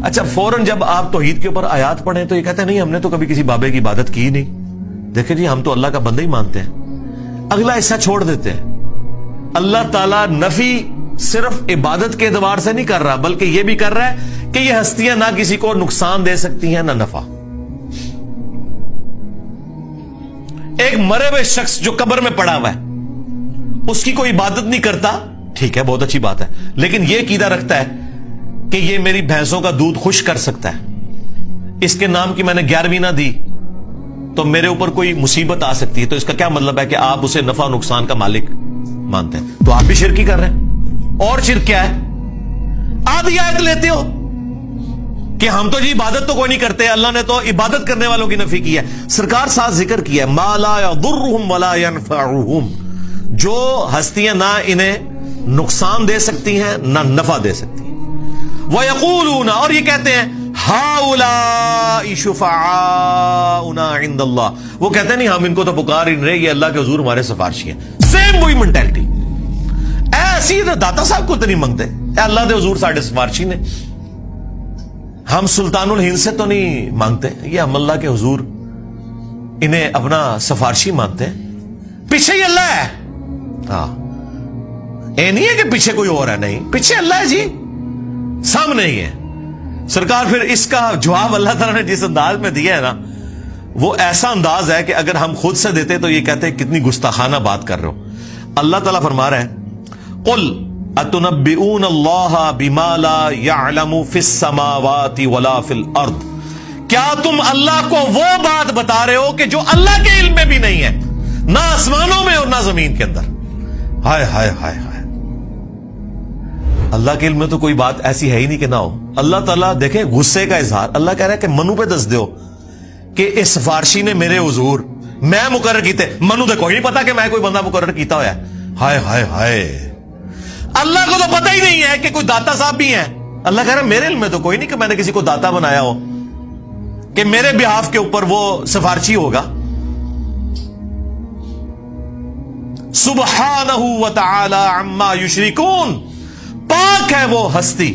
اچھا فوراً جب آپ توحید کے اوپر آیات پڑھیں تو یہ کہتے ہیں نہیں ہم نے تو کبھی کسی بابے کی عبادت کی نہیں. دیکھیں جی ہم تو اللہ کا بندہ ہی مانتے ہیں. اگلا حصہ چھوڑ دیتے ہیں. اللہ تعالیٰ نفی صرف عبادت کے اعتبار سے نہیں کر رہا بلکہ یہ بھی کر رہا ہے کہ یہ ہستیاں نہ کسی کو نقصان دے سکتی ہیں نہ نفع. ایک مرے ہوئے شخص جو قبر میں پڑا ہوا ہے اس کی کوئی عبادت نہیں کرتا, ٹھیک ہے بہت اچھی بات ہے, لیکن یہ عقیدہ رکھتا ہے کہ یہ میری بھینسوں کا دودھ خشک کر سکتا ہے, اس کے نام کی میں نے 11ویں نہ دی تو میرے اوپر کوئی مصیبت آ سکتی ہے, تو اس کا کیا مطلب ہے کہ آپ اسے نفع و نقصان کا مالک مانتے ہیں, تو آپ بھی شرکی کر رہے ہیں. اور شرک کیا ہے؟ آدھی آیت لیتے ہو کہ ہم تو جی عبادت تو کوئی نہیں کرتے, اللہ نے تو عبادت کرنے والوں کی نفی کی ہے. سرکار ساتھ ذکر کیا ہے ما لا یضرهم ولا ينفعهم, جو ہستیاں نہ انہیں نقصان دے سکتی ہیں نہ نفع دے سکتی ہیں. وَيَقُولُونَ, اور یہ کہتے ہیں هَؤُلَاءِ شُفَعَاؤُنَا عِندَ اللَّهِ, وہ کہتے ہیں نہیں ہم ان کو تو پکار ہی نہیں رہے, یہ اللہ کے حضور ہمارے سفارشی ہیں. سیم وہی مینٹلٹی, ایسی داتا صاحب کو تو نہیں مانگتے, اللہ کے حضور ساڈے سفارشی نے, ہم سلطان الہند سے تو نہیں مانگتے, یہ ہم اللہ کے حضور انہیں اپنا سفارشی مانتے ہیں. پیچھے ہی اللہ ہے, ہاں اے نہیں ہے کہ پیچھے کوئی اور ہے, نہیں پیچھے اللہ ہے جی, سامنے ہی ہے. سرکار پھر اس کا جواب اللہ تعالیٰ نے جس انداز میں دیا ہے نا وہ ایسا انداز ہے کہ اگر ہم خود سے دیتے تو یہ کہتے ہیں کتنی گستاخانہ بات کر رہے ہو. اللہ تعالیٰ فرما رہا ہے قل اتنبئون اللہ بما لا يعلم فی السماوات ولا فی الارض, کیا تم اللہ کو وہ بات بتا رہے ہو کہ جو اللہ کے علم میں بھی نہیں ہے, نہ آسمانوں میں اور نہ زمین کے اندر. ہائے ہائے ہائے ہائے, اللہ کے علم میں تو کوئی بات ایسی ہے ہی نہیں کہ نہ ہو. اللہ تعالیٰ دیکھیں غصے کا اظہار, اللہ کہہ رہا ہے کہ منو پہ دس دیو کہ اس سفارشی نے میرے حضور میں مقرر کیتے, منو تو کوئی نہیں پتا کہ میں کوئی بندہ مقرر کیتا ہوا ہے. ہائے ہائے ہائے, اللہ کو تو پتہ ہی نہیں ہے کہ کوئی داتا صاحب بھی ہیں. اللہ کہہ رہا ہے میرے علم میں تو کوئی نہیں کہ میں نے کسی کو داتا بنایا ہو کہ میرے بیہاف کے اوپر وہ سفارشی ہوگا. سبحانہ وتعالی عما یشرکون, پاک ہے وہ ہستی,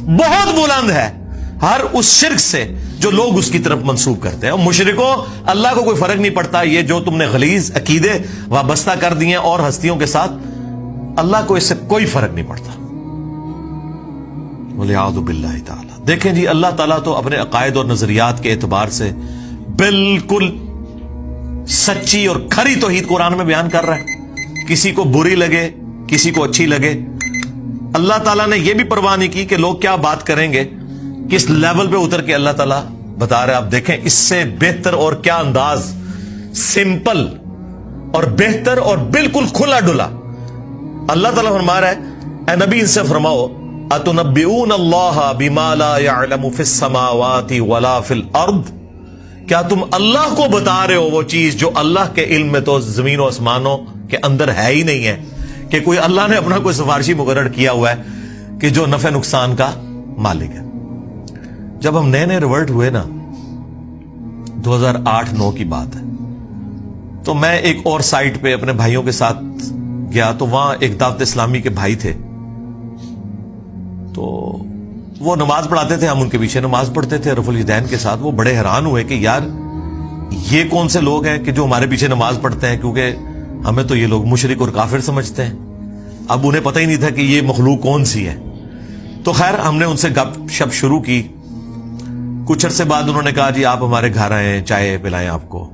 بہت بلند ہے ہر اس شرک سے جو لوگ اس کی طرف منسوب کرتے ہیں. اور مشرکوں اللہ کو کوئی فرق نہیں پڑتا, یہ جو تم نے غلیظ عقیدے وابستہ کر دیے اور ہستیوں کے ساتھ, اللہ کو اس سے کوئی فرق نہیں پڑتا. وَلِعَاذُ بِاللَّهِ تعالی. دیکھیں جی اللہ تعالیٰ تو اپنے عقائد اور نظریات کے اعتبار سے بالکل سچی اور کھری توحید قرآن میں بیان کر رہا ہے, کسی کو بری لگے کسی کو اچھی لگے. اللہ تعالیٰ نے یہ بھی پرواہ نہیں کی کہ لوگ کیا بات کریں گے, کس لیول پہ اتر کے اللہ تعالیٰ بتا رہے. آپ دیکھیں اس سے بہتر اور کیا انداز, سمپل اور بہتر اور بالکل کھلا ڈلا. اللہ تعالیٰ فرما رہا ہے اے نبی ان سے فرماؤ اتنبئون اللہ بما لا يعلم فی السماوات ولا فی الارض, کیا تم اللہ کو بتا رہے ہو وہ چیز جو اللہ کے علم میں تو زمین و آسمانوں کے اندر ہے ہی نہیں ہے, کہ کوئی اللہ نے اپنا کوئی سفارشی مقرر کیا ہوا ہے کہ جو نفع نقصان کا مالک ہے. جب ہم نئے نئے ریورٹ ہوئے نا 2008-9 کی بات ہے, تو میں ایک اور سائٹ پہ اپنے بھائیوں کے ساتھ گیا, تو وہاں ایک دعوت اسلامی کے بھائی تھے, تو وہ نماز پڑھاتے تھے, ہم ان کے پیچھے نماز پڑھتے تھے رفع الیدین کے ساتھ. وہ بڑے حیران ہوئے کہ یار یہ کون سے لوگ ہیں کہ جو ہمارے پیچھے نماز پڑھتے ہیں, کیونکہ ہمیں تو یہ لوگ مشرک اور کافر سمجھتے ہیں. اب انہیں پتہ ہی نہیں تھا کہ یہ مخلوق کون سی ہے. تو خیر ہم نے ان سے گپ شپ شروع کی. کچھ عرصے بعد انہوں نے کہا جی آپ ہمارے گھر آئیں, چائے پلائیں آپ کو,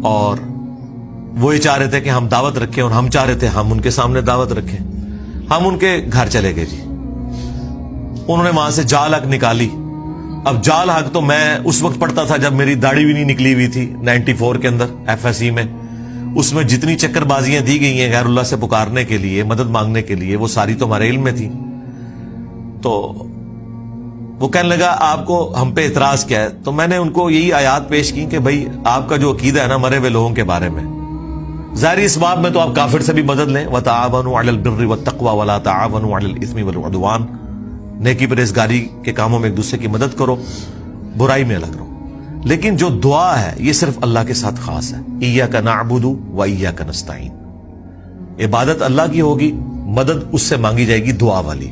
اور وہ یہ چاہ رہے تھے کہ ہم دعوت رکھیں اور ہم چاہ رہے تھے ہم ان کے سامنے دعوت رکھیں. ہم ان کے گھر چلے گئے جی. انہوں نے وہاں سے جال حق نکالی. اب جال حق تو میں اس وقت پڑھتا تھا جب میری داڑھی بھی نہیں نکلی ہوئی تھی 94 کے اندر FSE میں. اس میں جتنی چکر بازیاں دی گئی ہیں غیر اللہ سے پکارنے کے لیے, مدد مانگنے کے لیے, وہ ساری تو ہمارے علم میں تھی. تو وہ کہنے لگا آپ کو ہم پہ اعتراض کیا ہے. تو میں نے ان کو یہی آیات پیش کی کہ بھائی آپ کا جو عقیدہ ہے نا مرے ہوئے لوگوں کے بارے میں, ظاہری اس باب میں تو آپ کافر سے بھی مدد لیں, وَتَعَاوَنُوا عَلَى الْبِرِّ وَالتَّقْوَى وَلَا تَعَاوَنُوا عَلَى الْإِثْمِ وَالْعُدْوَانِ, نیکی پرہیزگاری کے کاموں میں ایک دوسرے کی مدد کرو, برائی میں الگ رہو. لیکن جو دعا ہے یہ صرف اللہ کے ساتھ خاص ہے. إِيَّاكَ نَعْبُدُ وَإِيَّاكَ نَسْتَعِينُ, عبادت اللہ کی ہوگی, مدد اس سے مانگی جائے گی دعا والی.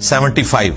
75,